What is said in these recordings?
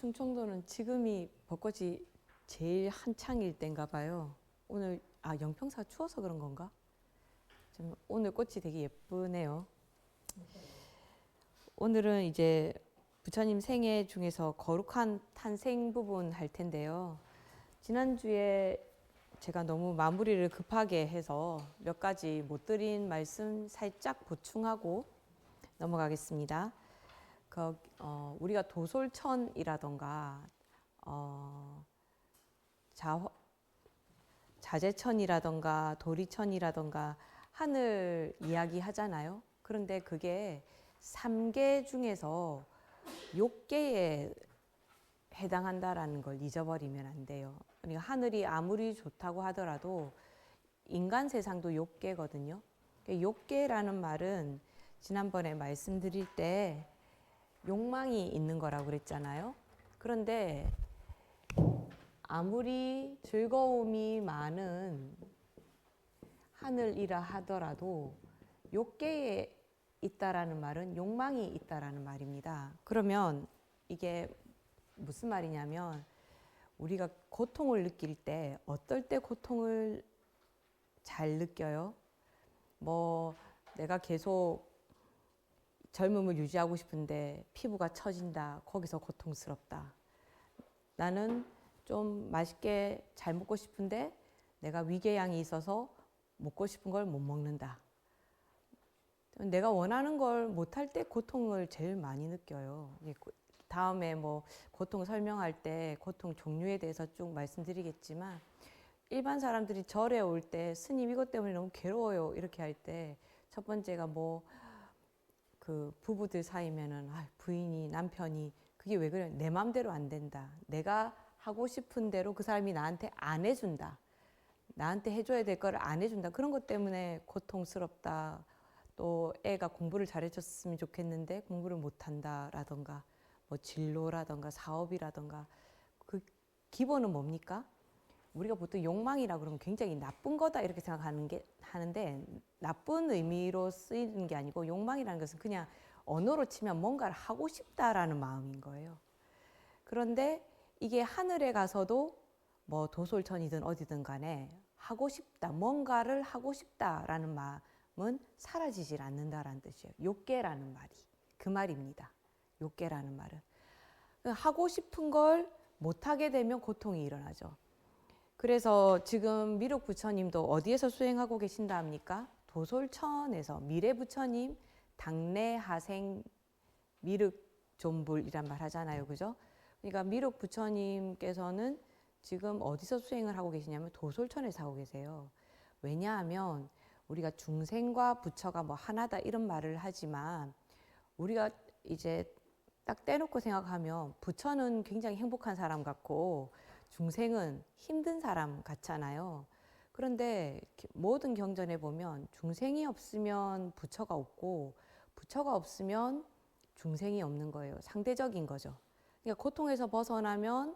충청도는 지금이 벚꽃이 제일 한창일 때인가 봐요. 오늘 영평사 추워서 그런 건가? 좀 오늘 꽃이 되게 예쁘네요. 오늘은 이제 부처님 생애 중에서 거룩한 탄생 부분 할 텐데요. 지난주에 제가 너무 마무리를 급하게 해서 몇 가지 못 드린 말씀 살짝 보충하고 넘어가겠습니다. 우리가 도솔천이라던가 자재천이라던가 도리천이라던가 하늘 이야기 하잖아요. 그런데 그게 3개 중에서 6개에 해당한다라는 걸 잊어버리면 안 돼요. 그러니까 하늘이 아무리 좋다고 하더라도 인간 세상도 6개거든요. 6개라는 말은 지난번에 말씀드릴 때 욕망이 있는 거라고 그랬잖아요. 그런데 아무리 즐거움이 많은 하늘이라 하더라도 6개에 있다라는 말은 욕망이 있다라는 말입니다. 그러면 이게 무슨 말이냐면 우리가 고통을 느낄 때 어떨 때 고통을 잘 느껴요? 내가 계속 젊음을 유지하고 싶은데 피부가 처진다. 거기서 고통스럽다. 나는 좀 맛있게 잘 먹고 싶은데 내가 위궤양이 있어서 먹고 싶은 걸 못 먹는다. 내가 원하는 걸 못할 때 고통을 제일 많이 느껴요. 다음에 고통 설명할 때 고통 종류에 대해서 쭉 말씀드리겠지만 일반 사람들이 절에 올 때 스님 이것 때문에 너무 괴로워요 이렇게 할 때 첫 번째가 부부들 사이면은 부인이 남편이 그게 왜 그래? 내 마음대로 안 된다. 내가 하고 싶은 대로 그 사람이 나한테 안 해준다. 나한테 해줘야 될 걸 안 해준다. 그런 것 때문에 고통스럽다. 또 애가 공부를 잘해줬으면 좋겠는데 공부를 못한다라던가 진로라던가 사업이라던가 그 기본은 뭡니까? 우리가 보통 욕망이라 그러면 굉장히 나쁜 거다 이렇게 하는데 나쁜 의미로 쓰이는 게 아니고 욕망이라는 것은 그냥 언어로 치면 뭔가를 하고 싶다라는 마음인 거예요. 그런데 이게 하늘에 가서도 도솔천이든 어디든 간에 하고 싶다, 뭔가를 하고 싶다라는 마음은 사라지질 않는다라는 뜻이에요. 욕계라는 말이 그 말입니다. 욕계라는 말은 하고 싶은 걸 못하게 되면 고통이 일어나죠. 그래서 지금 미륵 부처님도 어디에서 수행하고 계신다 합니까? 도솔천에서 미래 부처님 당내 하생 미륵 존불이란 말 하잖아요. 그죠? 그러니까 미륵 부처님께서는 지금 어디서 수행을 하고 계시냐면 도솔천에서 하고 계세요. 왜냐하면 우리가 중생과 부처가 하나다 이런 말을 하지만 우리가 이제 딱 떼놓고 생각하면 부처는 굉장히 행복한 사람 같고 중생은 힘든 사람 같잖아요. 그런데 모든 경전에 보면 중생이 없으면 부처가 없고 부처가 없으면 중생이 없는 거예요. 상대적인 거죠. 그러니까 고통에서 벗어나면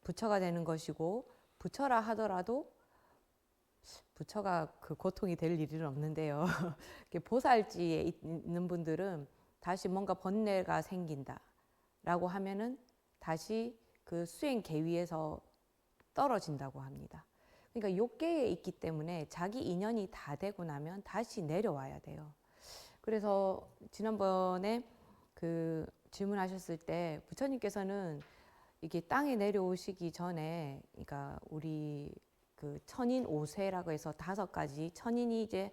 부처가 되는 것이고 부처라 하더라도 부처가 그 고통이 될 일은 없는데요. 보살지에 있는 분들은 다시 뭔가 번뇌가 생긴다라고 하면은 다시 그 수행 계위에서 떨어진다고 합니다. 그러니까 욕계에 있기 때문에 자기 인연이 다 되고 나면 다시 내려와야 돼요. 그래서 지난번에 그 질문하셨을 때 부처님께서는 이게 땅에 내려오시기 전에, 그러니까 우리 그 천인 5세라고 해서 5가지 천인이 이제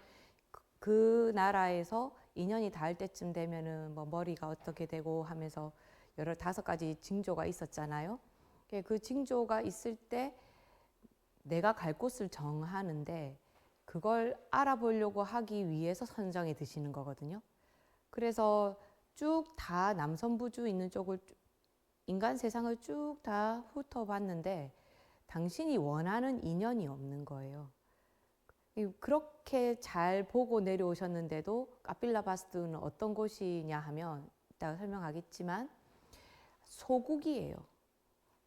그 나라에서 인연이 닿을 때쯤 되면은 머리가 어떻게 되고 하면서 여러 5가지 징조가 있었잖아요. 그 징조가 있을 때 내가 갈 곳을 정하는데 그걸 알아보려고 하기 위해서 선정해 드시는 거거든요. 그래서 쭉 다 남선부주 있는 쪽을 인간 세상을 쭉 다 훑어봤는데 당신이 원하는 인연이 없는 거예요. 그렇게 잘 보고 내려오셨는데도 까필라바스트는 어떤 곳이냐 하면 이따가 설명하겠지만 소국이에요.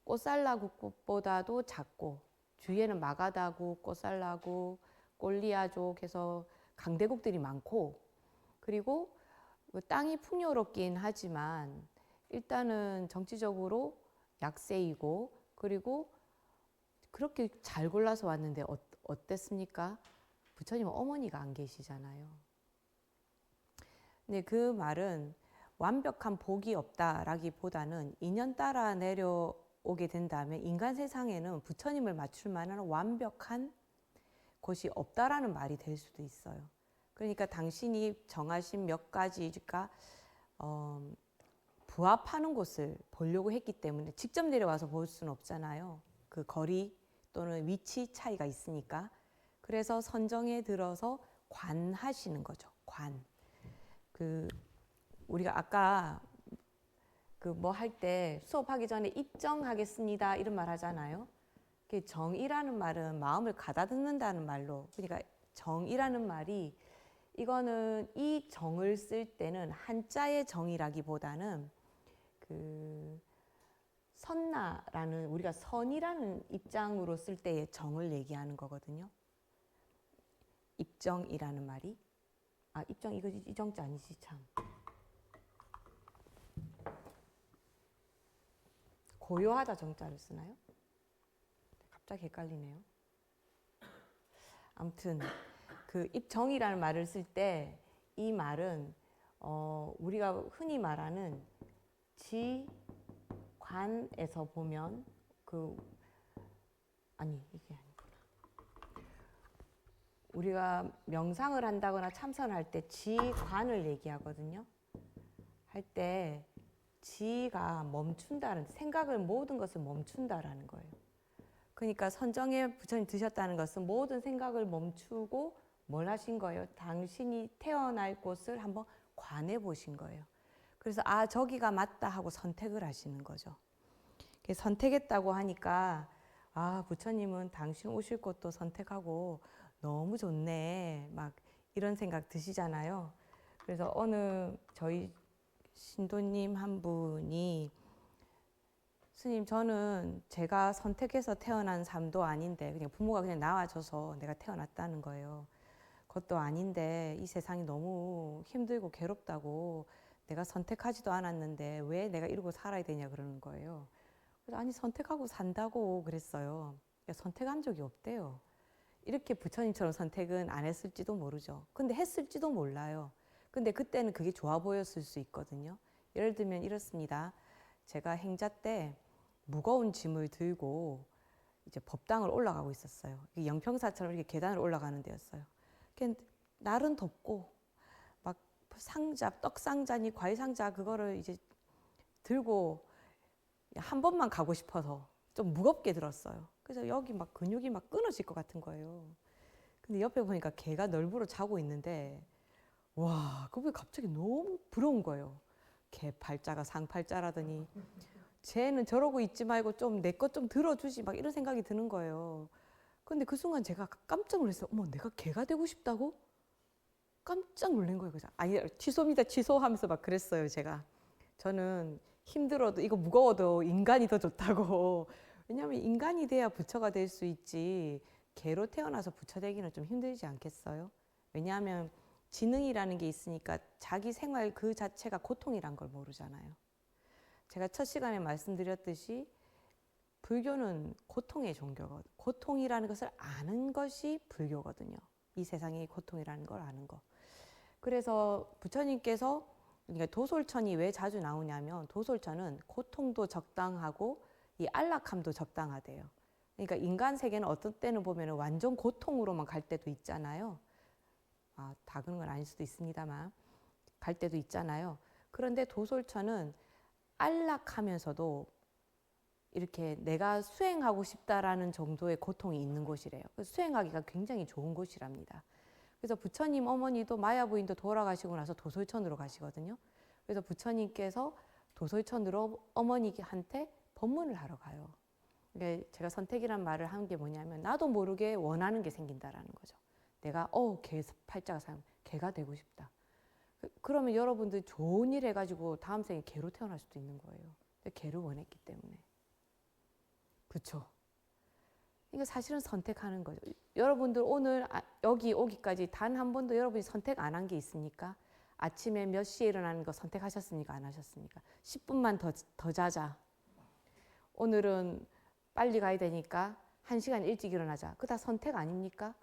꽃살라국보다도 작고 주위에는 마가다국, 꽃살라국, 꼴리아족 해서 강대국들이 많고 그리고 땅이 풍요롭긴 하지만 일단은 정치적으로 약세이고 그리고 그렇게 잘 골라서 왔는데 어땠습니까? 부처님 어머니가 안 계시잖아요. 근데 그 말은 완벽한 복이 없다라기보다는 인연 따라 내려오게 된다면 인간 세상에는 부처님을 맞출 만한 완벽한 곳이 없다라는 말이 될 수도 있어요. 그러니까 당신이 정하신 몇 가지가 부합하는 곳을 보려고 했기 때문에 직접 내려와서 볼 수는 없잖아요. 그 거리 또는 위치 차이가 있으니까. 그래서 선정에 들어서 관하시는 거죠. 관. 우리가 아까 그 뭐 할 때 수업하기 전에 입정하겠습니다 이런 말 하잖아요. 정이라는 말은 마음을 가다듬는다는 말로, 그러니까 정이라는 말이 이거는 이 정을 쓸 때는 한자의 정이라기보다는 그 선나라는 우리가 선이라는 입장으로 쓸 때의 정을 얘기하는 거거든요. 입정이라는 말이 입정 이거 이정자 아니지 참. 고요하다 정자를 쓰나요? 갑자기 헷갈리네요. 아무튼 그 입정이라는 말을 쓸 때 이 말은 우리가 흔히 말하는 지관에서 보면 이게 아니구나. 우리가 명상을 한다거나 참선을 할 때 지관을 얘기하거든요. 할 때 지가 멈춘다는, 생각을 모든 것을 멈춘다라는 거예요. 그러니까 선정에 부처님 드셨다는 것은 모든 생각을 멈추고 뭘 하신 거예요? 당신이 태어날 곳을 한번 관해 보신 거예요. 그래서 저기가 맞다 하고 선택을 하시는 거죠. 선택했다고 하니까 부처님은 당신 오실 곳도 선택하고 너무 좋네 막 이런 생각 드시잖아요. 그래서 어느 저희 신도님 한 분이 스님 저는 제가 선택해서 태어난 삶도 아닌데 그냥 부모가 그냥 낳아줘서 내가 태어났다는 거예요. 그것도 아닌데 이 세상이 너무 힘들고 괴롭다고 내가 선택하지도 않았는데 왜 내가 이러고 살아야 되냐 그러는 거예요. 그래서 아니 선택하고 산다고 그랬어요. 선택한 적이 없대요. 이렇게 부처님처럼 선택은 안 했을지도 모르죠. 근데 했을지도 몰라요. 근데 그때는 그게 좋아 보였을 수 있거든요. 예를 들면 이렇습니다. 제가 행자 때 무거운 짐을 들고 이제 법당을 올라가고 있었어요. 영평사처럼 이렇게 계단을 올라가는 데였어요. 날은 덥고 막 상자, 떡 상자니 과일 상자 그거를 이제 들고 한 번만 가고 싶어서 좀 무겁게 들었어요. 그래서 여기 막 근육이 막 끊어질 것 같은 거예요. 근데 옆에 보니까 개가 널브러 자고 있는데 와, 그게 갑자기 너무 부러운 거예요. 개 팔자가 상팔자라더니 쟤는 저러고 있지 말고 좀 내 것 좀 들어주지 막 이런 생각이 드는 거예요. 근데 그 순간 제가 깜짝 놀랐어요. 어머, 내가 개가 되고 싶다고? 깜짝 놀란 거예요. 그래서 아니 취소입니다 취소하면서 막 그랬어요. 제가 저는 힘들어도 이거 무거워도 인간이 더 좋다고. 왜냐하면 인간이 돼야 부처가 될 수 있지 개로 태어나서 부처 되기는 좀 힘들지 않겠어요? 왜냐하면 지능이라는 게 있으니까 자기 생활 그 자체가 고통이란 걸 모르잖아요. 제가 첫 시간에 말씀드렸듯이 불교는 고통의 종교거든요. 고통이라는 것을 아는 것이 불교거든요. 이 세상의 고통이라는 걸 아는 거. 그래서 부처님께서 그러니까 도솔천이 왜 자주 나오냐면 도솔천은 고통도 적당하고 이 안락함도 적당하대요. 그러니까 인간 세계는 어떤 때는 보면 완전 고통으로만 갈 때도 있잖아요. 다 그런 건 아닐 수도 있습니다만 갈 때도 있잖아요. 그런데 도솔천은 안락하면서도 이렇게 내가 수행하고 싶다라는 정도의 고통이 있는 곳이래요. 그래서 수행하기가 굉장히 좋은 곳이랍니다. 그래서 부처님 어머니도 마야 부인도 돌아가시고 나서 도솔천으로 가시거든요. 그래서 부처님께서 도솔천으로 어머니한테 법문을 하러 가요. 그러니까 제가 선택이란 말을 한 게 뭐냐면 나도 모르게 원하는 게 생긴다라는 거죠. 내가 개 팔자가 상 개가 되고 싶다. 그러면 여러분들 좋은 일 해가지고 다음 생에 개로 태어날 수도 있는 거예요. 개를 원했기 때문에. 그렇죠. 그러니까 사실은 선택하는 거죠. 여러분들 오늘 여기 오기까지 단 한 번도 여러분이 선택 안 한 게 있습니까? 아침에 몇 시에 일어나는 거 선택하셨습니까? 안 하셨습니까? 10분만 더 자자. 오늘은 빨리 가야 되니까 1시간 일찍 일어나자. 그거 다 선택 아닙니까?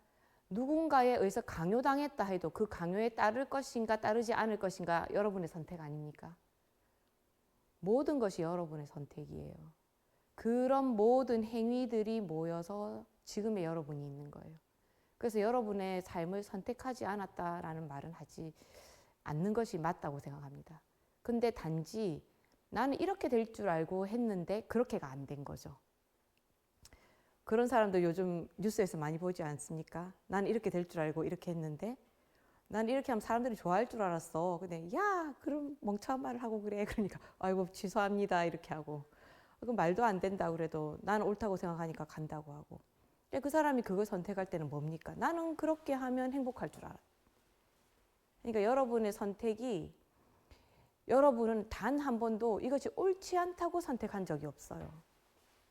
누군가에 의해서 강요당했다 해도 그 강요에 따를 것인가 따르지 않을 것인가 여러분의 선택 아닙니까? 모든 것이 여러분의 선택이에요. 그런 모든 행위들이 모여서 지금의 여러분이 있는 거예요. 그래서 여러분의 삶을 선택하지 않았다라는 말은 하지 않는 것이 맞다고 생각합니다. 근데 단지 나는 이렇게 될 줄 알고 했는데 그렇게가 안 된 거죠. 그런 사람도 요즘 뉴스에서 많이 보지 않습니까? 나는 이렇게 될 줄 알고 이렇게 했는데 난 이렇게 하면 사람들이 좋아할 줄 알았어. 근데 야, 그럼 멍청한 말을 하고 그래. 그러니까 아이고 취소합니다 이렇게 하고. 그 말도 안 된다 그래도 나는 옳다고 생각하니까 간다고 하고. 그 사람이 그걸 선택할 때는 뭡니까? 나는 그렇게 하면 행복할 줄 알아. 그러니까 여러분의 선택이 여러분은 단 한 번도 이것이 옳지 않다고 선택한 적이 없어요.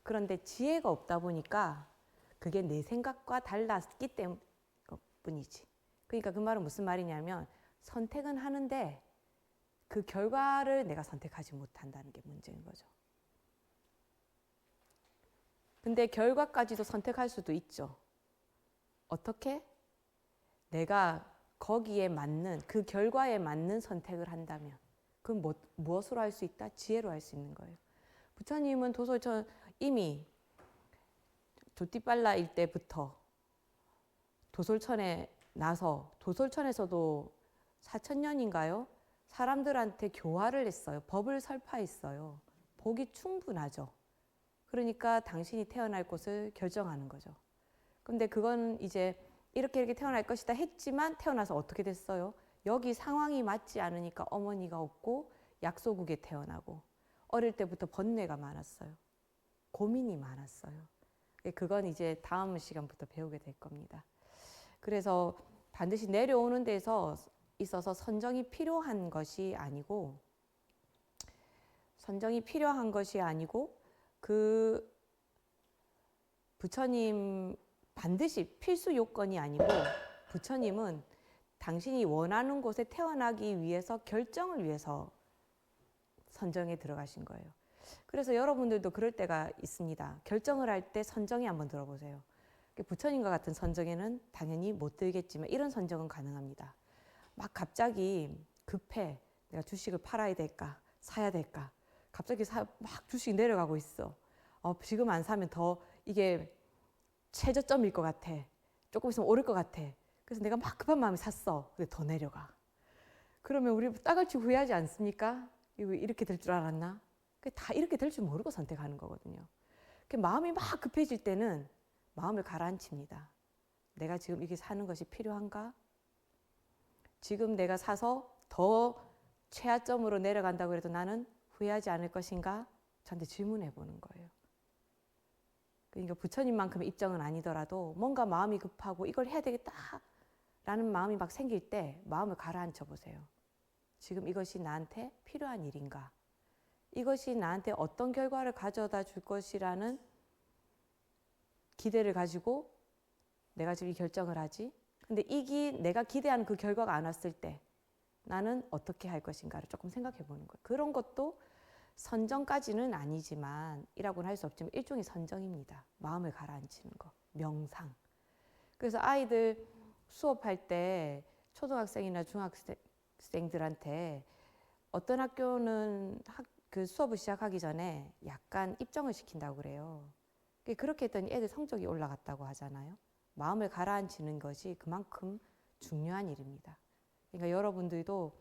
그런데 지혜가 없다 보니까 그게 내 생각과 달랐기 때문이지. 그러니까 그 말은 무슨 말이냐면 선택은 하는데 그 결과를 내가 선택하지 못한다는 게 문제인 거죠. 근데 결과까지도 선택할 수도 있죠. 어떻게? 내가 거기에 맞는 그 결과에 맞는 선택을 한다면 그건 무엇으로 할 수 있다? 지혜로 할 수 있는 거예요. 부처님은 도솔천 이미 조띠빨라일 때부터 도솔천에 나서 도솔천에서도 4,000년인가요? 사람들한테 교화를 했어요. 법을 설파했어요. 복이 충분하죠. 그러니까 당신이 태어날 곳을 결정하는 거죠. 근데 그건 이제 이렇게 태어날 것이다 했지만 태어나서 어떻게 됐어요? 여기 상황이 맞지 않으니까 어머니가 없고 약소국에 태어나고 어릴 때부터 번뇌가 많았어요. 고민이 많았어요. 그건 이제 다음 시간부터 배우게 될 겁니다. 그래서 반드시 내려오는 데서 있어서 선정이 필요한 것이 아니고 그 부처님 반드시 필수 요건이 아니고 부처님은 당신이 원하는 곳에 태어나기 위해서 결정을 위해서 선정에 들어가신 거예요. 그래서 여러분들도 그럴 때가 있습니다. 결정을 할 때 선정에 한번 들어보세요. 부처님과 같은 선정에는 당연히 못 들겠지만 이런 선정은 가능합니다. 막 갑자기 급해. 내가 주식을 팔아야 될까? 사야 될까? 갑자기 막 주식이 내려가고 있어. 지금 안 사면 더 이게 최저점일 것 같아. 조금 있으면 오를 것 같아. 그래서 내가 막 급한 마음에 샀어. 근데 더 내려가. 그러면 우리 딱을 치고 후회하지 않습니까? 이렇게 될 줄 알았나? 다 이렇게 될 줄 모르고 선택하는 거거든요. 마음이 막 급해질 때는 마음을 가라앉힙니다. 내가 지금 이게 사는 것이 필요한가? 지금 내가 사서 더 최하점으로 내려간다고 해도 나는 후회하지 않을 것인가? 저한테 질문해 보는 거예요. 그러니까 부처님만큼의 입장은 아니더라도 뭔가 마음이 급하고 이걸 해야 되겠다라는 마음이 막 생길 때 마음을 가라앉혀 보세요. 지금 이것이 나한테 필요한 일인가? 이것이 나한테 어떤 결과를 가져다 줄 것이라는 기대를 가지고 내가 지금 이 결정을 하지. 근데 내가 기대하는 그 결과가 안 왔을 때 나는 어떻게 할 것인가를 조금 생각해 보는 거예요. 그런 것도 선정까지는 아니지만 이라고는 할 수 없지만 일종의 선정입니다. 마음을 가라앉히는 거, 명상. 그래서 아이들 수업할 때 초등학생이나 중학생들한테 어떤 학교는 그 수업을 시작하기 전에 약간 입정을 시킨다고 그래요. 그렇게 했더니 애들 성적이 올라갔다고 하잖아요. 마음을 가라앉히는 것이 그만큼 중요한 일입니다. 그러니까 여러분들도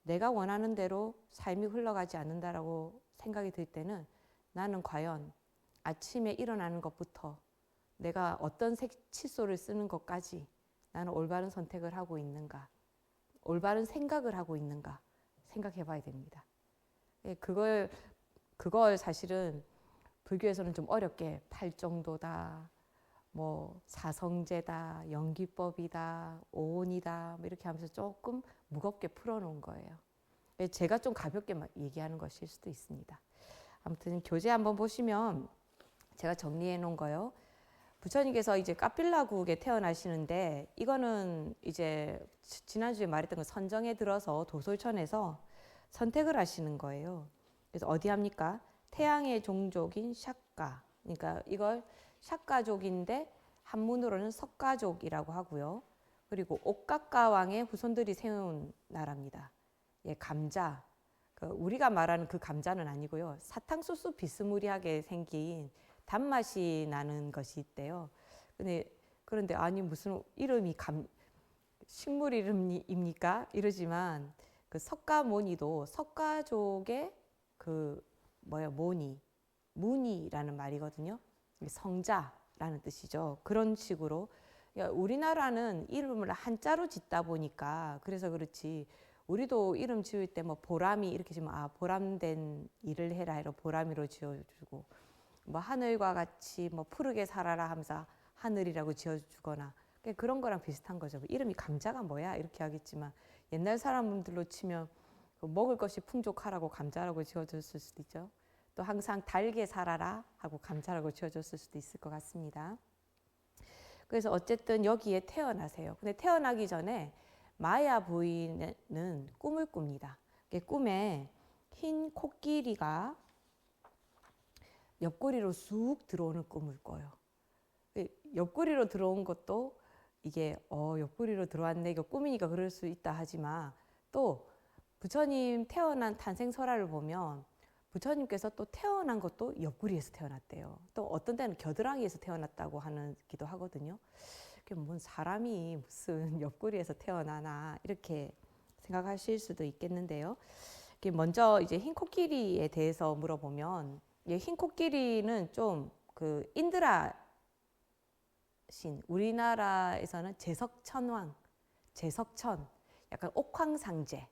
내가 원하는 대로 삶이 흘러가지 않는다라고 생각이 들 때는 나는 과연 아침에 일어나는 것부터 내가 어떤 칫솔을 쓰는 것까지 나는 올바른 선택을 하고 있는가, 올바른 생각을 하고 있는가 생각해 봐야 됩니다. 그걸 사실은 불교에서는 좀 어렵게 팔정도다, 뭐 사성제다, 연기법이다, 오온이다 뭐 이렇게 하면서 조금 무겁게 풀어놓은 거예요. 제가 좀 가볍게 얘기하는 것일 수도 있습니다. 아무튼 교재 한번 보시면 제가 정리해 놓은 거요. 부처님께서 이제 까필라국에 태어나시는데 이거는 이제 지난주에 말했던 거 선정에 들어서 도솔천에서 선택을 하시는 거예요. 그래서 어디 합니까? 태양의 종족인 샥가. 그러니까 이걸 샥가족인데 한문으로는 석가족이라고 하고요. 그리고 옥각가 왕의 후손들이 세운 나라입니다. 예, 감자. 우리가 말하는 그 감자는 아니고요. 사탕소스 비스무리하게 생긴 단맛이 나는 것이 있대요. 그런데 아니 무슨 이름이 식물 이름입니까? 이러지만 그 석가모니도 석가족의 무니라는 말이거든요. 성자라는 뜻이죠. 그런 식으로 우리나라는 이름을 한자로 짓다 보니까 그래서 그렇지. 우리도 이름 지을 때 뭐 보람이 이렇게 지으면 보람된 일을 해라 해로 보람이로 지어주고 뭐 하늘과 같이 뭐 푸르게 살아라 하면서 하늘이라고 지어주거나 그런 거랑 비슷한 거죠. 이름이 감자가 뭐야 이렇게 하겠지만 옛날 사람들로 치면 먹을 것이 풍족하라고 감자라고 지어줬을 수도 있죠. 또 항상 달게 살아라 하고 감자라고 지어줬을 수도 있을 것 같습니다. 그래서 어쨌든 여기에 태어나세요. 근데 태어나기 전에 마야 부인은 꿈을 꿉니다. 꿈에 흰 코끼리가 옆구리로 쑥 들어오는 꿈을 꿔요. 옆구리로 들어온 것도 이게 옆구리로 들어왔네 이거 꿈이니까 그럴 수 있다 하지만 또 부처님 태어난 탄생 설화를 보면 부처님께서 또 태어난 것도 옆구리에서 태어났대요. 또 어떤 때는 겨드랑이에서 태어났다고 하기도 하거든요. 뭔 사람이 무슨 옆구리에서 태어나나 이렇게 생각하실 수도 있겠는데요. 먼저 이제 흰 코끼리에 대해서 물어보면 흰 코끼리는 좀 인드라 신 우리나라에서는 제석천왕, 제석천 약간 옥황상제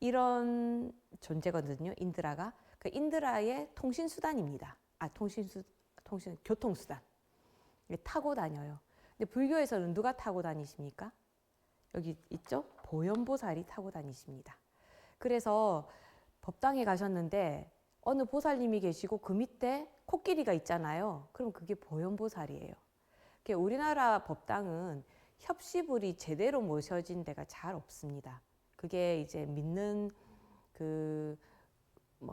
이런 존재거든요. 인드라가 인드라의 통신수단입니다. 교통수단 타고 다녀요. 근데 불교에서는 누가 타고 다니십니까? 여기 있죠? 보현보살이 타고 다니십니다. 그래서 법당에 가셨는데 어느 보살님이 계시고 그 밑에 코끼리가 있잖아요. 그럼 그게 보현보살이에요. 우리나라 법당은 협시불이 제대로 모셔진 데가 잘 없습니다. 그게 이제 믿는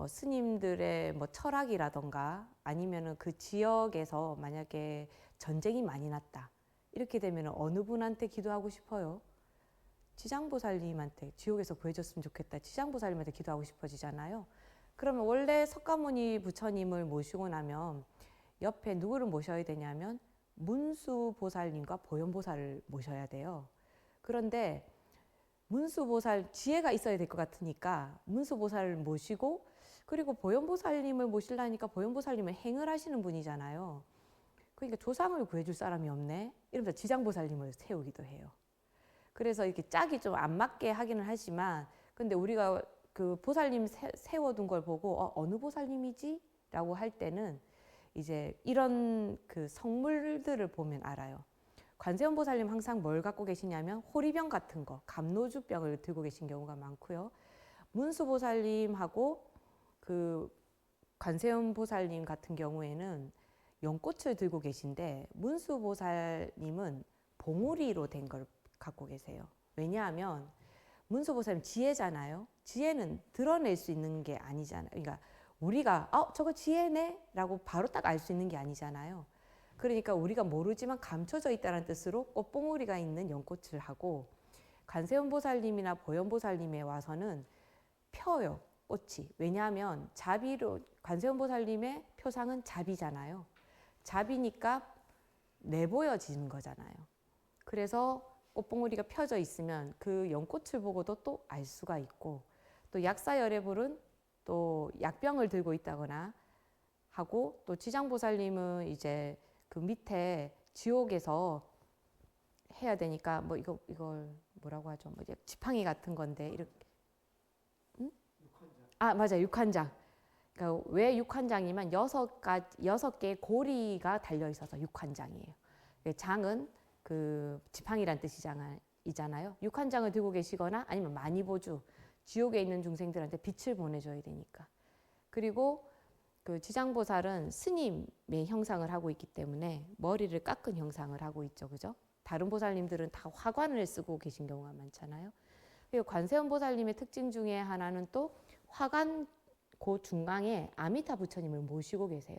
스님들의 철학이라던가 아니면은 그 지역에서 만약에 전쟁이 많이 났다. 이렇게 되면 어느 분한테 기도하고 싶어요? 지장보살님한테 지옥에서 구해줬으면 좋겠다. 지장보살님한테 기도하고 싶어지잖아요. 그러면 원래 석가모니 부처님을 모시고 나면 옆에 누구를 모셔야 되냐면 문수보살님과 보현보살을 모셔야 돼요. 그런데 문수보살 지혜가 있어야 될 것 같으니까 문수보살을 모시고 그리고 보현보살님을 모시려니까 보현보살님은 행을 하시는 분이잖아요. 그러니까 조상을 구해줄 사람이 없네. 이러면서 지장보살님을 세우기도 해요. 그래서 이렇게 짝이 좀 안 맞게 하기는 하지만 근데 우리가 그 보살님 세워둔 걸 보고 어느 보살님이지? 라고 할 때는 이제 이런 그 성물들을 보면 알아요. 관세음 보살님 항상 뭘 갖고 계시냐면 호리병 같은 거, 감노주병을 들고 계신 경우가 많고요. 문수 보살님하고 그 관세음 보살님 같은 경우에는 연꽃을 들고 계신데 문수 보살님은 봉우리로 된 걸 갖고 계세요. 왜냐하면 문수 보살님 지혜잖아요. 지혜는 드러낼 수 있는 게 아니잖아요. 그러니까 우리가 저거 지혜네 라고 바로 딱 알 수 있는 게 아니잖아요. 그러니까 우리가 모르지만 감춰져 있다는 뜻으로 꽃봉오리가 있는 연꽃을 하고 관세음 보살님이나 보현 보살님에 와서는 펴요. 꽃이. 왜냐하면 자비로 관세음 보살님의 표상은 자비잖아요. 자비니까 내보여지는 거잖아요. 그래서 꽃봉오리가 펴져 있으면 그 연꽃을 보고도 또 알 수가 있고 또 약사열애불은 또 약병을 들고 있다거나 하고 또 지장보살님은 이제 그 밑에 지옥에서 해야 되니까 뭐 이걸 뭐라고 하죠? 뭐 이제 지팡이 같은 건데 이렇게 맞아 육환장. 그러니까 왜 육환장이면 6개의 고리가 달려 있어서 육환장이에요. 장은 그 지팡이란 뜻이잖아요. 육환장을 들고 계시거나 아니면 만이보주 지옥에 있는 중생들한테 빛을 보내줘야 되니까. 그리고 그 지장보살은 스님의 형상을 하고 있기 때문에 머리를 깎은 형상을 하고 있죠, 그죠? 다른 보살님들은 다 화관을 쓰고 계신 경우가 많잖아요. 그리고 관세음 보살님의 특징 중에 하나는 또 화관 그 중앙에 아미타 부처님을 모시고 계세요.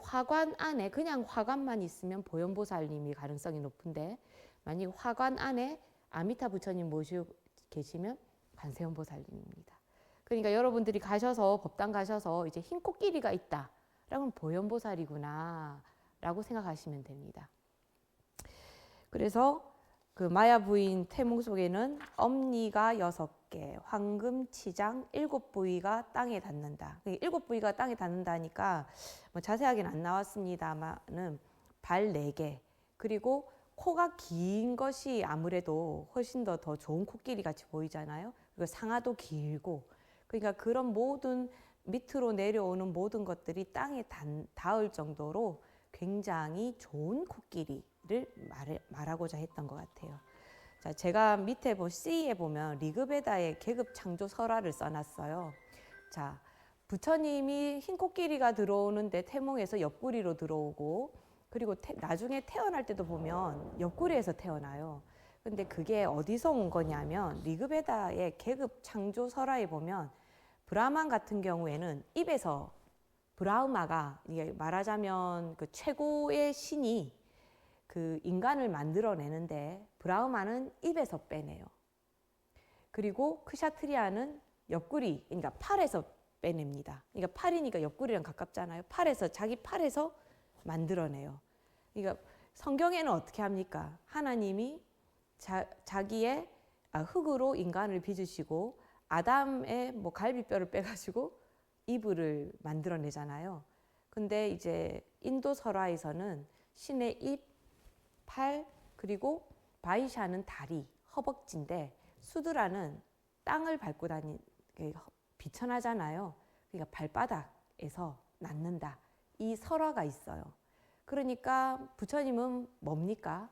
화관 안에 그냥 화관만 있으면 보현보살님이 가능성이 높은데 만약 화관 안에 아미타 부처님 모시고 계시면 관세음보살님입니다. 그러니까 여러분들이 가셔서 법당 가셔서 이제 흰 코끼리가 있다. 그러면 보현보살이구나 라고 생각하시면 됩니다. 그래서 그 마야 부인 태몽 속에는 엄니가 6개, 황금, 치장 7부위가 땅에 닿는다. 7부위가 땅에 닿는다니까 뭐 자세하게는 안 나왔습니다만은 발 4개, 그리고 코가 긴 것이 아무래도 훨씬 더 좋은 코끼리 같이 보이잖아요. 그리고 상아도 길고, 그러니까 그런 모든 밑으로 내려오는 모든 것들이 땅에 닿을 정도로 굉장히 좋은 코끼리를 말하고자 했던 것 같아요. 자, 제가 밑에 C에 보면 리그베다의 계급 창조 설화를 써놨어요. 자, 부처님이 흰 코끼리가 들어오는데 태몽에서 옆구리로 들어오고, 그리고 나중에 태어날 때도 보면 옆구리에서 태어나요. 근데 그게 어디서 온 거냐면 리그베다의 계급 창조 설화에 보면 브라만 같은 경우에는 입에서 브라흐마가, 이게 말하자면 그 최고의 신이 그 인간을 만들어내는데 브라흐마는 입에서 빼내요. 그리고 크샤트리아는 옆구리, 그러니까 팔에서 빼냅니다. 그러니까 팔이니까 옆구리랑 가깝잖아요. 팔에서, 자기 팔에서 만들어내요. 그러니까 성경에는 어떻게 합니까? 하나님이 자기의 흙으로 인간을 빚으시고 아담의 뭐 갈비뼈를 빼가지고 이불을 만들어내잖아요. 근데 이제 인도 설화에서는 신의 입, 팔, 그리고 바이샤는 다리, 허벅지인데 수드라는 땅을 밟고 비천하잖아요. 그러니까 발바닥에서 낳는다. 이 설화가 있어요. 그러니까 부처님은 뭡니까?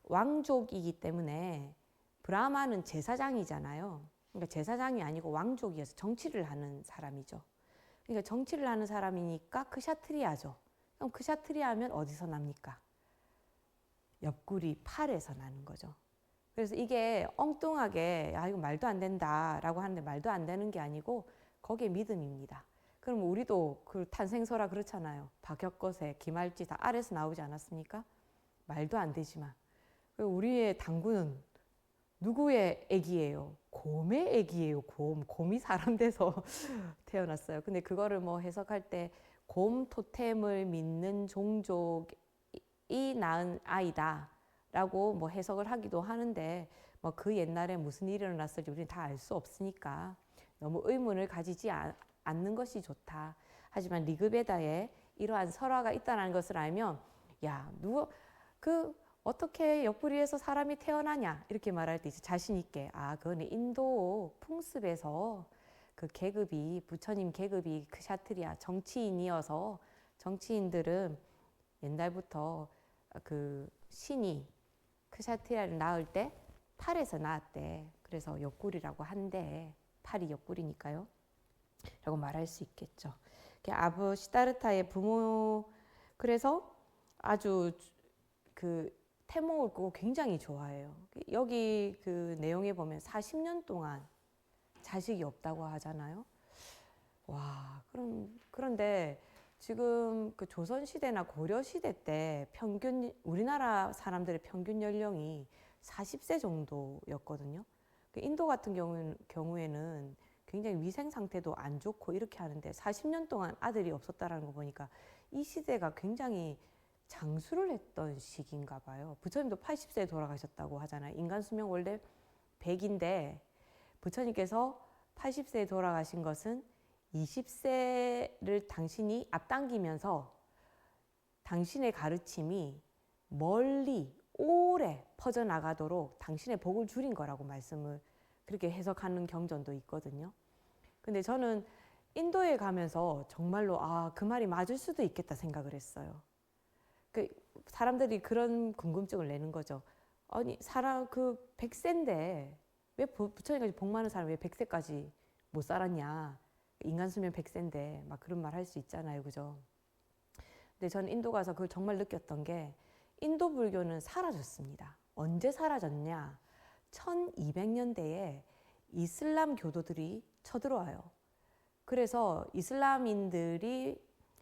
왕족이기 때문에 브라마는 제사장이잖아요. 그러니까 제사장이 아니고 왕족이어서 정치를 하는 사람이죠. 그러니까 정치를 하는 사람이니까 크샤트리아죠. 그럼 크샤트리아 하면 어디서 납니까? 옆구리, 팔에서 나는 거죠. 그래서 이게 엉뚱하게 이거 말도 안 된다라고 하는데 말도 안 되는 게 아니고 거기에 믿음입니다. 그럼 우리도 그 탄생설화 그렇잖아요. 박혁거세, 기말지 다 아래서 나오지 않았습니까? 말도 안 되지만 우리의 당구는 누구의 애기예요? 곰의 애기예요. 곰이 사람 돼서 태어났어요. 근데 그거를 뭐 해석할 때 곰 토템을 믿는 종족이 낳은 아이다라고 뭐 해석을 하기도 하는데 뭐 그 옛날에 무슨 일이 일어났을지 우리는 다 알 수 없으니까 너무 의문을 가지지 않는 것이 좋다. 하지만 리그베다에 이러한 설화가 있다는 것을 알면 어떻게 옆구리에서 사람이 태어나냐 이렇게 말할 때 자신 있게 그건 인도 풍습에서 그 계급이 부처님 계급이 크샤트리아 정치인이어서 정치인들은 옛날부터 그 신이 크샤트리아를 낳을 때 팔에서 낳았대. 그래서 옆구리라고 한대. 팔이 옆구리니까요. 라고 말할 수 있겠죠. 아부 시다르타의 부모, 그래서 아주 그 태몽을 꾸고 굉장히 좋아해요. 여기 그 내용에 보면 40년 동안 자식이 없다고 하잖아요. 그런데 지금 그 조선시대나 고려시대 때 우리나라 사람들의 평균 연령이 40세 정도였거든요. 인도 같은 경우에는 굉장히 위생 상태도 안 좋고 이렇게 하는데 40년 동안 아들이 없었다라는 거 보니까 이 시대가 굉장히 장수를 했던 시기인가 봐요. 부처님도 80세에 돌아가셨다고 하잖아요. 인간 수명 원래 100인데 부처님께서 80세에 돌아가신 것은 20세를 당신이 앞당기면서 당신의 가르침이 멀리 오래 퍼져나가도록 당신의 복을 줄인 거라고 말씀을 그렇게 해석하는 경전도 있거든요. 근데 저는 인도에 가면서 정말로 그 말이 맞을 수도 있겠다 생각을 했어요. 사람들이 그런 궁금증을 내는 거죠. 아니 사람 100세인데 왜 부처님까지 복 많은 사람이 왜 100세까지 못 살았냐. 인간 수명 100세인데 막 그런 말 할 수 있잖아요. 그죠? 근데 저는 인도 가서 그걸 정말 느꼈던 게 인도 불교는 사라졌습니다. 언제 사라졌냐? 1200년대에 이슬람 교도들이 쳐들어와요. 그래서 이슬람인들이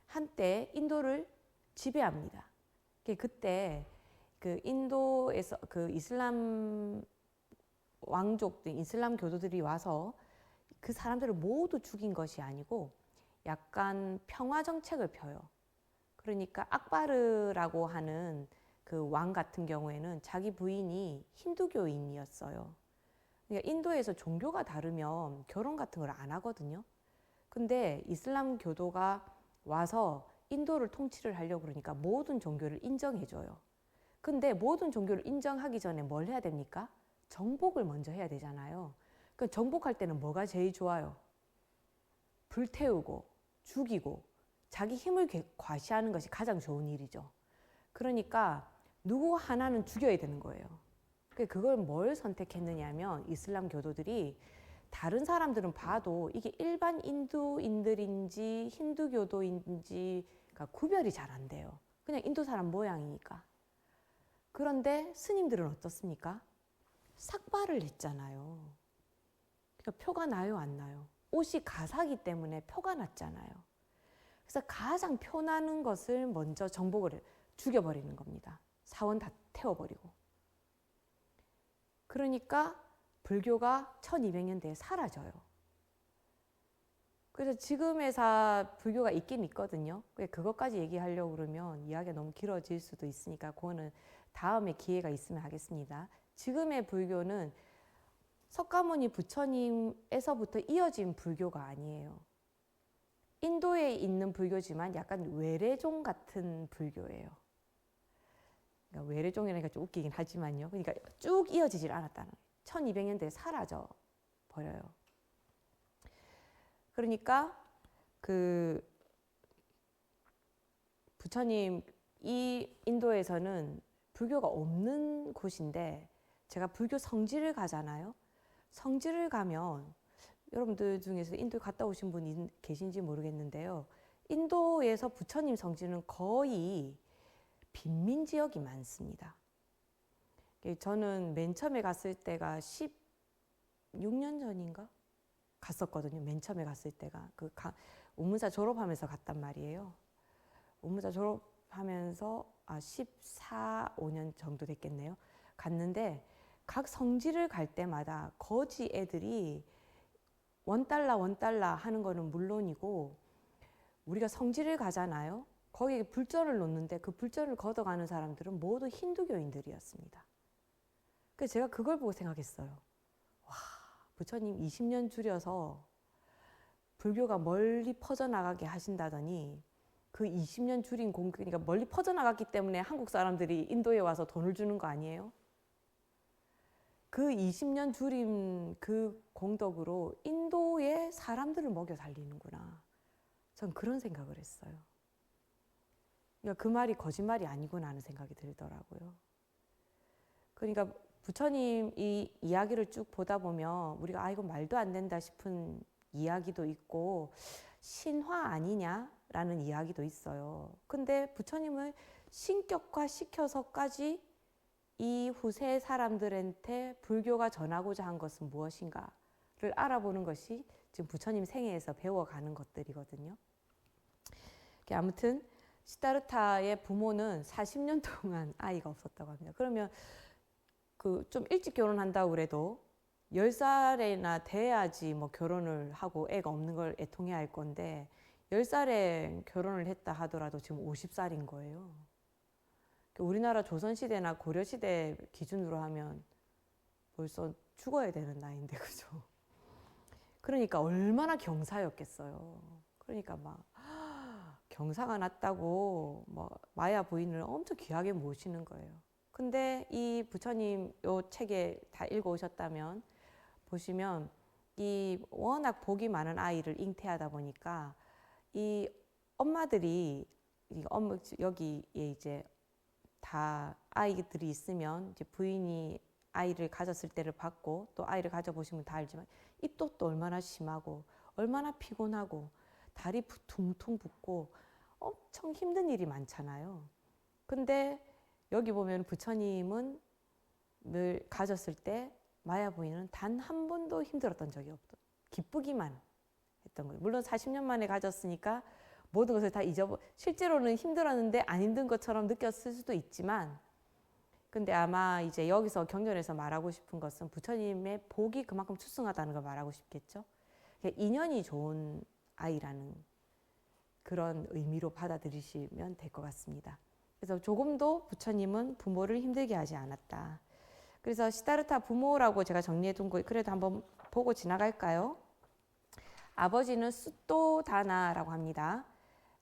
한때 인도를 지배합니다. 그때 그 인도에서 그 이슬람 왕족들, 이슬람 교도들이 와서 그 사람들을 모두 죽인 것이 아니고 약간 평화 정책을 펴요. 그러니까 악바르라고 하는 그 왕 같은 경우에는 자기 부인이 힌두교인이었어요. 그러니까 인도에서 종교가 다르면 결혼 같은 걸 안 하거든요. 근데 이슬람 교도가 와서 인도를 통치를 하려고 그러니까 모든 종교를 인정해줘요. 근데 모든 종교를 인정하기 전에 뭘 해야 됩니까? 정복을 먼저 해야 되잖아요. 그 정복할 때는 뭐가 제일 좋아요? 불태우고 죽이고 자기 힘을 과시하는 것이 가장 좋은 일이죠. 그러니까 누구 하나는 죽여야 되는 거예요. 그걸 뭘 선택했느냐 하면 이슬람 교도들이 다른 사람들은 봐도 이게 일반 인도인들인지 힌두교도인지가 구별이 잘 안 돼요. 그냥 인도 사람 모양이니까. 그런데 스님들은 어떻습니까? 삭발을 했잖아요. 그러니까 표가 나요, 안 나요? 옷이 가사기 때문에 표가 났잖아요. 그래서 가장 표나는 것을 먼저 정복을 죽여버리는 겁니다. 사원 다 태워버리고. 그러니까 불교가 1200년대에 사라져요. 그래서 지금의 불교가 있긴 있거든요. 그것까지 얘기하려고 그러면 이야기가 너무 길어질 수도 있으니까 그거는 다음에 기회가 있으면 하겠습니다. 지금의 불교는 석가모니 부처님에서부터 이어진 불교가 아니에요. 인도에 있는 불교지만 약간 외래종 같은 불교예요. 그러니까 외래종이라니까 좀 웃기긴 하지만요. 그러니까 쭉 이어지질 않았다는 거예요. 1200년대에 사라져 버려요. 그러니까 그 부처님 이 인도에서는 불교가 없는 곳인데 제가 불교 성지를 가잖아요. 성지를 가면 여러분들 중에서 인도에 갔다 오신 분이 계신지 모르겠는데요. 인도에서 부처님 성지는 거의 빈민 지역이 많습니다. 저는 맨 처음에 갔을 때가 16년 전인가? 갔었거든요. 맨 처음에 갔을 때가. 운문사 졸업하면서 갔단 말이에요. 운문사 졸업하면서 14, 5년 정도 됐겠네요. 갔는데 각 성지를 갈 때마다 거지 애들이 원달러 하는 거는 물론이고 우리가 성지를 가잖아요. 거기에 불전을 놓는데 그 불전을 걷어가는 사람들은 모두 힌두교인들이었습니다. 그래서 제가 그걸 보고 생각했어요. 와, 부처님 20년 줄여서 불교가 멀리 퍼져나가게 하신다더니 그 20년 줄인 그러니까 멀리 퍼져나갔기 때문에 한국 사람들이 인도에 와서 돈을 주는 거 아니에요? 그 20년 줄인 그 공덕으로 인도의 사람들을 먹여 살리는구나. 전 그런 생각을 했어요. 그러니까 그 말이 거짓말이 아니구나 하는 생각이 들더라고요. 그러니까 부처님 이 이야기를 쭉 보다 보면 우리가 이거 말도 안 된다 싶은 이야기도 있고 신화 아니냐라는 이야기도 있어요. 근데 부처님을 신격화시켜서까지 이 후세 사람들한테 불교가 전하고자 한 것은 무엇인가를 알아보는 것이 지금 부처님 생애에서 배워가는 것들이거든요. 아무튼 시다르타의 부모는 40년 동안 아이가 없었다고 합니다. 그러면 좀 일찍 결혼한다고 그래도 10살이나 돼야지 뭐 결혼을 하고 애가 없는 걸 애통해야 할 건데 10살에 결혼을 했다 하더라도 지금 50살인 거예요. 우리나라 조선시대나 고려시대 기준으로 하면 벌써 죽어야 되는 나이인데 그죠? 그러니까 얼마나 경사였겠어요. 그러니까 막 경사가 났다고 뭐 마야 부인을 엄청 귀하게 모시는 거예요. 근데 이 부처님 요 책에 다 읽어오셨다면 보시면 이 워낙 복이 많은 아이를 잉태하다 보니까 이 엄마들이 여기에 이제 다 아이들이 있으면 이제 부인이 아이를 가졌을 때를 봤고 또 아이를 가져보시면 다 알지만 입덧도 얼마나 심하고 얼마나 피곤하고 다리 퉁퉁 붓고 엄청 힘든 일이 많잖아요. 근데 여기 보면 부처님은 늘 가졌을 때 마야 부인은 단 한 번도 힘들었던 적이 없다. 기쁘기만 했던 거예요. 물론 40년 만에 가졌으니까 모든 것을 다 실제로는 힘들었는데 안 힘든 것처럼 느꼈을 수도 있지만, 근데 아마 이제 여기서 경전에서 말하고 싶은 것은 부처님의 복이 그만큼 투승하다는 걸 말하고 싶겠죠. 인연이 좋은 아이라는 그런 의미로 받아들이시면 될 것 같습니다. 그래서 조금도 부처님은 부모를 힘들게 하지 않았다. 그래서 시다르타 부모라고 제가 정리해둔 거 그래도 한번 보고 지나갈까요? 아버지는 숫도다나라고 합니다.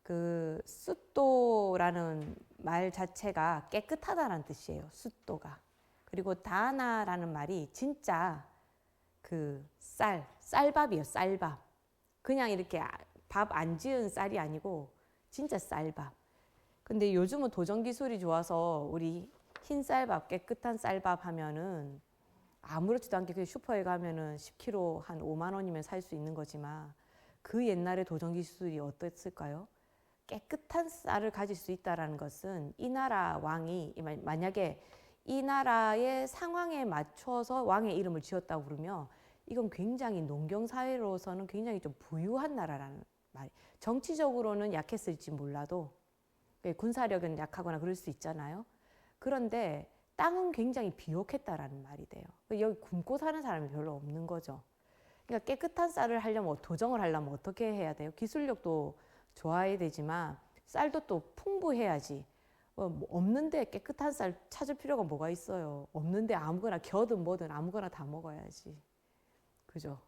그 숫도라는 말 자체가 깨끗하다라는 뜻이에요. 숫도가. 그리고 다나라는 말이 진짜 그 쌀밥이에요. 쌀밥. 그냥 이렇게 밥 안 지은 쌀이 아니고 진짜 쌀밥. 근데 요즘은 도전 기술이 좋아서 우리 흰 쌀밥, 깨끗한 쌀밥 하면은 아무렇지도 않게 그 슈퍼에 가면은 10kg 한 5만 원이면 살 수 있는 거지만, 그 옛날의 도전 기술이 어땠을까요? 깨끗한 쌀을 가질 수 있다는 것은 이 나라 왕이 만약에 이 나라의 상황에 맞춰서 왕의 이름을 지었다고 그러면 이건 굉장히 농경 사회로서는 굉장히 좀 부유한 나라라는 말이. 정치적으로는 약했을지 몰라도 군사력은 약하거나 그럴 수 있잖아요. 그런데 땅은 굉장히 비옥했다라는 말이 돼요. 여기 굶고 사는 사람이 별로 없는 거죠. 그러니까 깨끗한 쌀을 하려면, 도정을 하려면 어떻게 해야 돼요? 기술력도 좋아야 되지만 쌀도 또 풍부해야지. 뭐 없는데 깨끗한 쌀 찾을 필요가 뭐가 있어요? 없는데 아무거나 겨든 뭐든 아무거나 다 먹어야지. 그죠?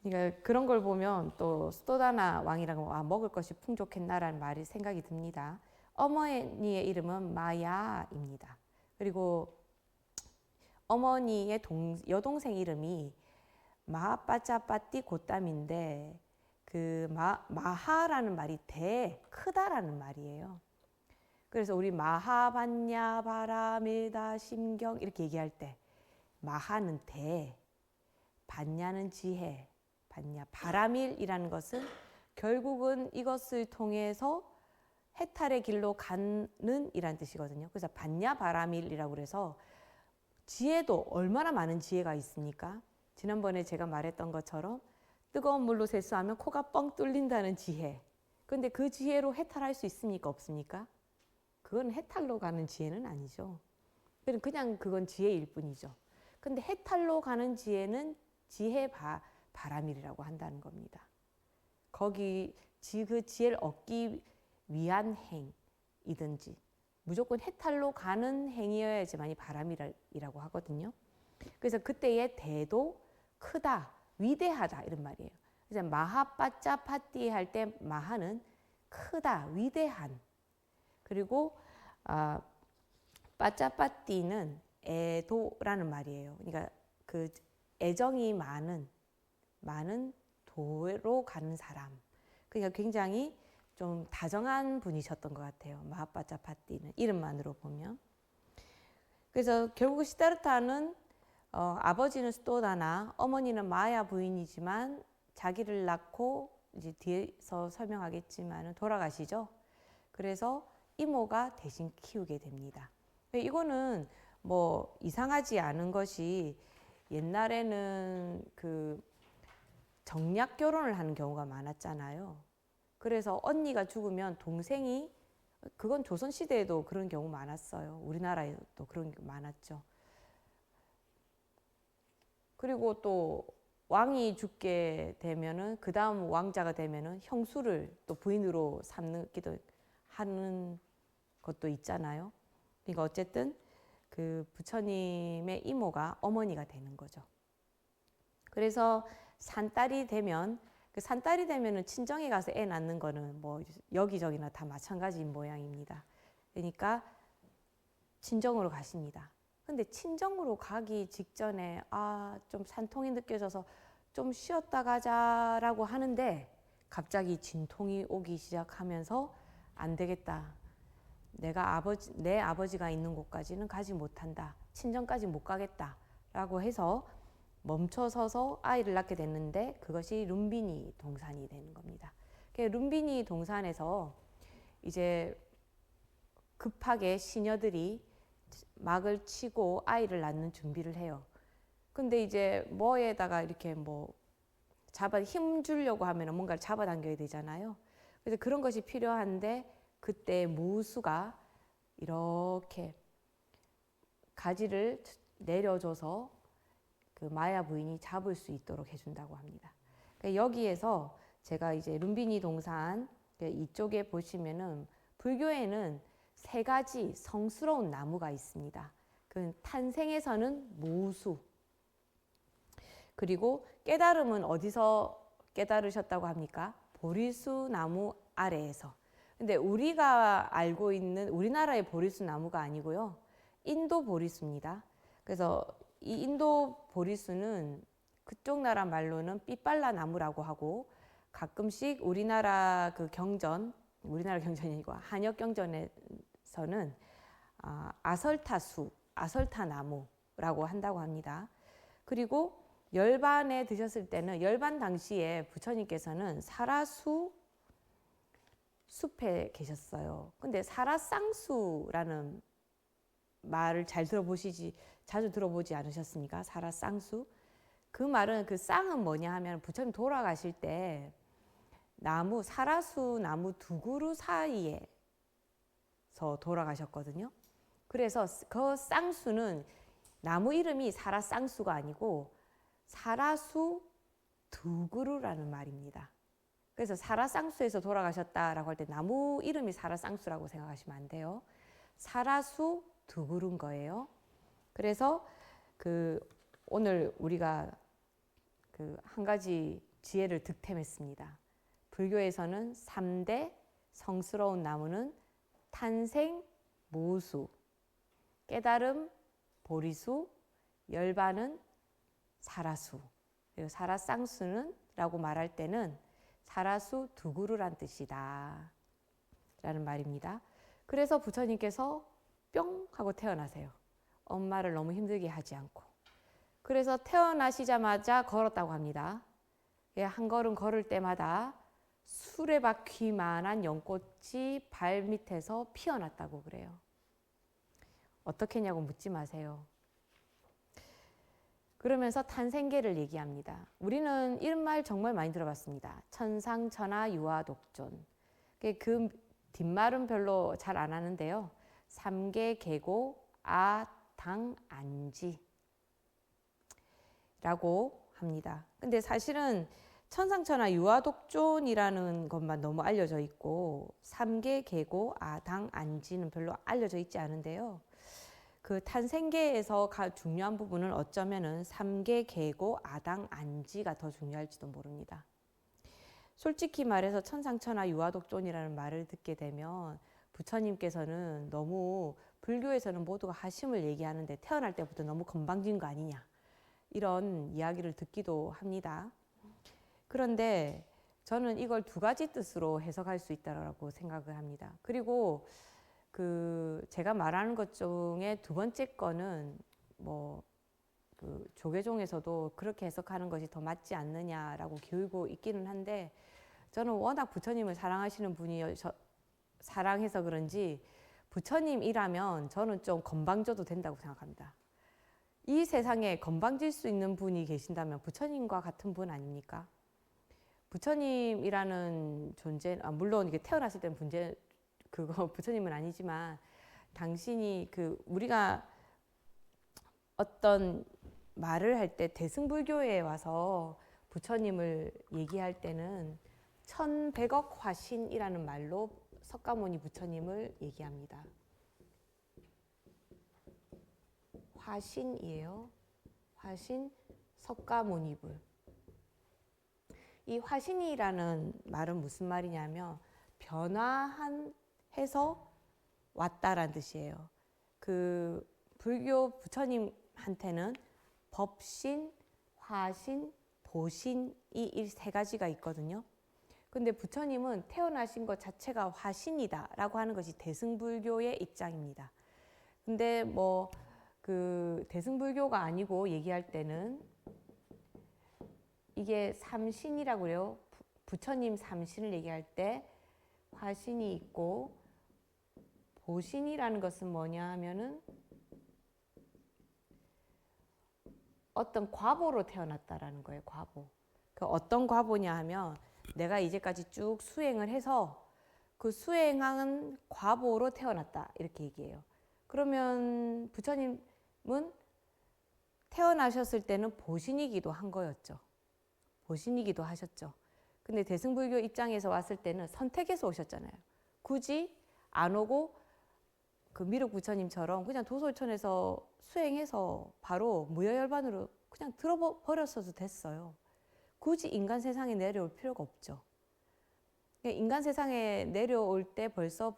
그러니까 그런 걸 보면 또 스토다나 왕이라고 먹을 것이 풍족했나라는 말이 생각이 듭니다. 어머니의 이름은 마야입니다. 그리고 어머니의 여동생 이름이 마하빠짜빠띠 고땀인데, 그 마하라는 말이 크다라는 말이에요. 그래서 우리 마하반야 바라메다 심경 이렇게 얘기할 때 마하는 반야는 지혜, 바라밀이라는 것은 결국은 이것을 통해서 해탈의 길로 가는 이란 뜻이거든요. 그래서 반야 바라밀이라고 그래서 지혜도 얼마나 많은 지혜가 있습니까? 지난번에 제가 말했던 것처럼 뜨거운 물로 세수하면 코가 뻥 뚫린다는 지혜. 그런데 그 지혜로 해탈할 수 있습니까? 없습니까? 그건 해탈로 가는 지혜는 아니죠. 그냥 그건 지혜일 뿐이죠. 근데 해탈로 가는 지혜는 지혜 바라밀이라고 한다는 겁니다. 거기 그 지혜를 얻기 위한 행이든지 무조건 해탈로 가는 행위여야지만이 바람이라고 하거든요. 그래서 그때의 대도 크다, 위대하다 이런 말이에요. 그래서 마하빠짜파띠 할 때 마하는 크다, 위대한. 그리고 빠짜빠띠는 애도라는 말이에요. 그러니까 그 애정이 많은 도로 가는 사람. 그러니까 굉장히 좀 다정한 분이셨던 것 같아요. 마하빠짜파띠는 이름만으로 보면. 그래서 결국 시다르타는 아버지는 스토다나, 어머니는 마야 부인이지만 자기를 낳고 이제 뒤에서 설명하겠지만 돌아가시죠. 그래서 이모가 대신 키우게 됩니다. 이거는 뭐 이상하지 않은 것이, 옛날에는 그 정략 결혼을 하는 경우가 많았잖아요. 그래서 언니가 죽으면 동생이, 그건 조선시대에도 그런 경우 많았어요. 우리나라에도 그런 게 많았죠. 그리고 또 왕이 죽게 되면은 그 다음 왕자가 되면은 형수를 또 부인으로 삼기도 하는 것도 있잖아요. 그러니까 어쨌든 그 부처님의 이모가 어머니가 되는 거죠. 그래서 산딸이 되면, 그 산딸이 되면은 친정에 가서 애 낳는 거는 뭐 여기저기나 다 마찬가지인 모양입니다. 그러니까 친정으로 가십니다. 근데 친정으로 가기 직전에 좀 산통이 느껴져서 좀 쉬었다 가자라고 하는데 갑자기 진통이 오기 시작하면서 안 되겠다. 내 아버지가 있는 곳까지는 가지 못한다. 친정까지 못 가겠다라고 해서 멈춰서서 아이를 낳게 됐는데 그것이 룸비니 동산이 되는 겁니다. 룸비니 동산에서 이제 급하게 시녀들이 막을 치고 아이를 낳는 준비를 해요. 근데 이제 뭐에다가 이렇게 뭐 힘 주려고 하면 뭔가를 잡아당겨야 되잖아요. 그래서 그런 것이 필요한데 그때 무수가 이렇게 가지를 내려줘서 그 마야 부인이 잡을 수 있도록 해준다고 합니다. 그러니까 여기에서 제가 이제 룸비니 동산 이쪽에 보시면은 불교에는 3가지 성스러운 나무가 있습니다. 그 탄생에서는 무수, 그리고 깨달음은 어디서 깨달으셨다고 합니까? 보리수 나무 아래에서. 근데 우리가 알고 있는 우리나라의 보리수 나무가 아니고요. 인도 보리수입니다. 그래서 이 인도 보리수는 그쪽 나라 말로는 삐빨라 나무라고 하고 가끔씩 우리나라 경전이 아니고 한역 경전에서는 아설타수, 아설타나무라고 한다고 합니다. 그리고 열반에 드셨을 때는 열반 당시에 부처님께서는 사라수 숲에 계셨어요. 근데 사라쌍수라는 말을 자주 들어보지 않으셨습니까? 사라쌍수. 그 말은 그 쌍은 뭐냐 하면 부처님 돌아가실 때 사라수 나무 2그루 사이에서 돌아가셨거든요. 그래서 그 쌍수는 나무 이름이 사라쌍수가 아니고 사라수 2그루라는 말입니다. 그래서 사라쌍수에서 돌아가셨다라고 할 때 나무 이름이 사라쌍수라고 생각하시면 안 돼요. 사라수 2그루인 거예요. 그래서 오늘 우리가 한 가지 지혜를 득템했습니다. 불교에서는 3대 성스러운 나무는 탄생, 무수, 깨달음, 보리수, 열반은 사라수. 그리고 사라쌍수는 라고 말할 때는 사라수 2그루란 뜻이다 라는 말입니다. 그래서 부처님께서 뿅 하고 태어나세요. 엄마를 너무 힘들게 하지 않고. 그래서 태어나시자마자 걸었다고 합니다. 한 걸음 걸을 때마다 수레바퀴만한 연꽃이 발 밑에서 피어났다고 그래요. 어떻게 했냐고 묻지 마세요. 그러면서 탄생계를 얘기합니다. 우리는 이런 말 정말 많이 들어봤습니다. 천상천하 유아독존. 그 뒷말은 별로 잘 안 하는데요. 삼계 계고 아당 안지 라고 합니다. 근데 사실은 천상천하 유아독존이라는 것만 너무 알려져 있고 삼계 계고 아당 안지는 별로 알려져 있지 않은데요. 그 탄생계에서 중요한 부분은 어쩌면은 삼계 계고 아당 안지가 더 중요할지도 모릅니다. 솔직히 말해서 천상천하 유아독존이라는 말을 듣게 되면 부처님께서는 너무 불교에서는 모두가 하심을 얘기하는데 태어날 때부터 너무 건방진 거 아니냐 이런 이야기를 듣기도 합니다. 그런데 저는 이걸 2가지 뜻으로 해석할 수 있다고 생각을 합니다. 그리고 제가 말하는 것 중에 2번째 거는 조계종에서도 그렇게 해석하는 것이 더 맞지 않느냐라고 기울고 있기는 한데 저는 워낙 부처님을 사랑하시는 사랑해서 그런지 부처님이라면 저는 좀 건방져도 된다고 생각합니다. 이 세상에 건방질 수 있는 분이 계신다면 부처님과 같은 분 아닙니까? 부처님이라는 존재, 물론 이게 태어났을 때는 부처님은 아니지만 당신이 우리가 어떤 말을 할 때 대승불교에 와서 부처님을 얘기할 때는 1100억 화신이라는 말로 석가모니 부처님을 얘기합니다. 화신이에요. 화신 석가모니불. 이 화신이라는 말은 무슨 말이냐면 변화해서 왔다라는 뜻이에요. 불교 부처님한테는 법신, 화신, 보신 이 3가지가 있거든요. 근데 부처님은 태어나신 것 자체가 화신이다라고 하는 것이 대승불교의 입장입니다. 근데 대승불교가 아니고 얘기할 때는 이게 삼신이라고 그래요. 부처님 삼신을 얘기할 때 화신이 있고 보신이라는 것은 뭐냐 하면은 어떤 과보로 태어났다라는 거예요. 과보. 그 어떤 과보냐 하면 내가 이제까지 쭉 수행을 해서 그 수행한 과보로 태어났다 이렇게 얘기해요. 그러면 부처님은 태어나셨을 때는 보신이기도 한 거였죠. 보신이기도 하셨죠. 근데 대승불교 입장에서 왔을 때는 선택해서 오셨잖아요. 굳이 안 오고 그 미륵 부처님처럼 그냥 도솔천에서 수행해서 바로 무여열반으로 그냥 들어버렸어도 됐어요. 굳이 인간 세상에 내려올 필요가 없죠. 인간 세상에 내려올 때 벌써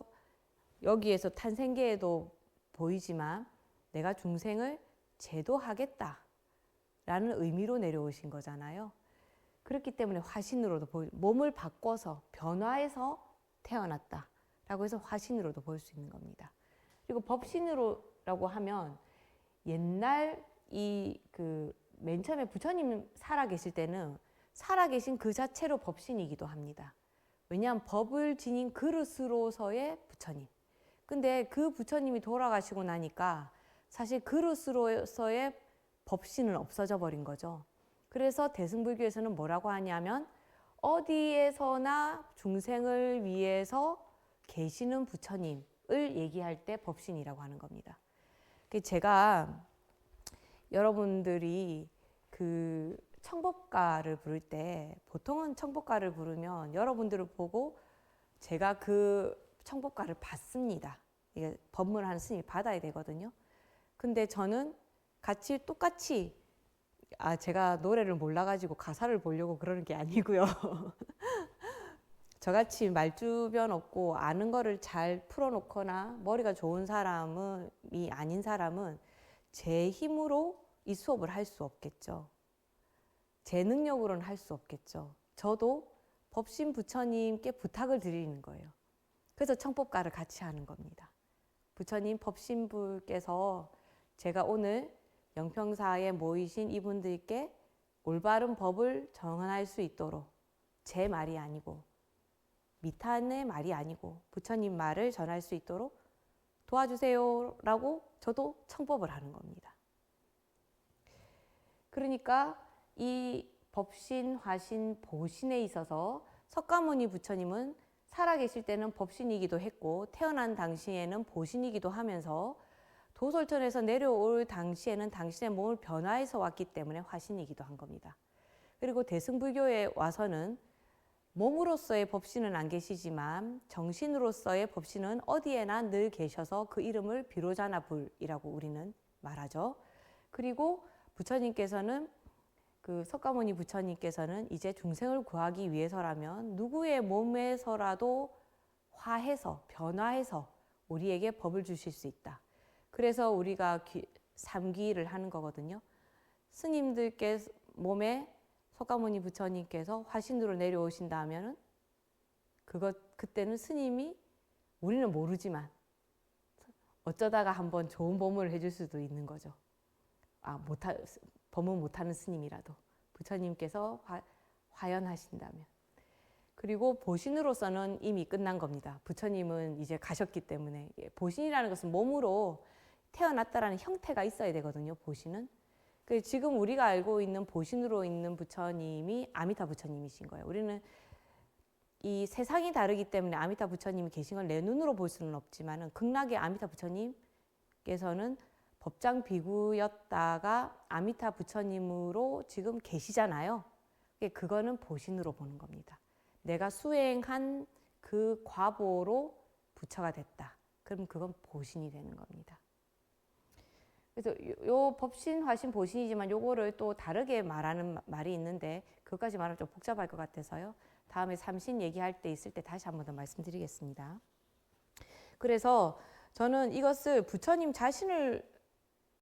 여기에서 탄생계에도 보이지만 내가 중생을 제도하겠다라는 의미로 내려오신 거잖아요. 그렇기 때문에 화신으로도 몸을 바꿔서 변화해서 태어났다라고 해서 화신으로도 볼 수 있는 겁니다. 그리고 법신으로라고 하면 옛날 맨 처음에 부처님 살아계실 때는 살아계신 그 자체로 법신이기도 합니다. 왜냐하면 법을 지닌 그릇으로서의 부처님. 근데 그 부처님이 돌아가시고 나니까 사실 그릇으로서의 법신은 없어져 버린 거죠. 그래서 대승불교에서는 뭐라고 하냐면 어디에서나 중생을 위해서 계시는 부처님을 얘기할 때 법신이라고 하는 겁니다. 제가 여러분들이 그 청법가를 부를 때 보통은 청법가를 부르면 여러분들을 보고 제가 그 청법가를 받습니다. 이게 법문하는 스님이 받아야 되거든요. 근데 저는 똑같이 제가 노래를 몰라가지고 가사를 보려고 그러는 게 아니고요. 저같이 말주변 없고 아는 거를 잘 풀어놓거나 머리가 좋은 사람이 아닌 사람은 제 힘으로 이 수업을 할 수 없겠죠. 제 능력으로는 할 수 없겠죠. 저도 법신 부처님께 부탁을 드리는 거예요. 그래서 청법가를 같이 하는 겁니다. 부처님 법신부께서 제가 오늘 영평사에 모이신 이분들께 올바른 법을 정언할 수 있도록 제 말이 아니고 미탄의 말이 아니고 부처님 말을 전할 수 있도록 도와주세요라고 저도 청법을 하는 겁니다. 그러니까 이 법신, 화신, 보신에 있어서 석가모니 부처님은 살아계실 때는 법신이기도 했고 태어난 당시에는 보신이기도 하면서 도솔천에서 내려올 당시에는 당신의 몸을 변화해서 왔기 때문에 화신이기도 한 겁니다. 그리고 대승불교에 와서는 몸으로서의 법신은 안 계시지만 정신으로서의 법신은 어디에나 늘 계셔서 그 이름을 비로자나불이라고 우리는 말하죠. 그리고 부처님께서는 그 석가모니 부처님께서는 이제 중생을 구하기 위해서라면 누구의 몸에서라도 화해서 변화해서 우리에게 법을 주실 수 있다. 그래서 우리가 삼귀를 하는 거거든요. 스님들께 몸에 석가모니 부처님께서 화신으로 내려오신다 하면은 그때는 스님이 우리는 모르지만 어쩌다가 한번 좋은 법문을 해줄 수도 있는 거죠. 법문 못하는 스님이라도 부처님께서 화연하신다면. 그리고 보신으로서는 이미 끝난 겁니다. 부처님은 이제 가셨기 때문에. 보신이라는 것은 몸으로 태어났다라는 형태가 있어야 되거든요. 보신은. 지금 우리가 알고 있는 보신으로 있는 부처님이 아미타 부처님이신 거예요. 우리는 이 세상이 다르기 때문에 아미타 부처님이 계신 걸 내 눈으로 볼 수는 없지만 극락의 아미타 부처님께서는 법장 비구였다가 아미타 부처님으로 지금 계시잖아요. 그거는 보신으로 보는 겁니다. 내가 수행한 그 과보로 부처가 됐다. 그럼 그건 보신이 되는 겁니다. 그래서 요 법신, 화신, 보신이지만 요거를 또 다르게 말하는 말이 있는데 그것까지 말하면 좀 복잡할 것 같아서요. 다음에 삼신 얘기할 때 있을 때 다시 한 번 더 말씀드리겠습니다. 그래서 저는 이것을 부처님 자신을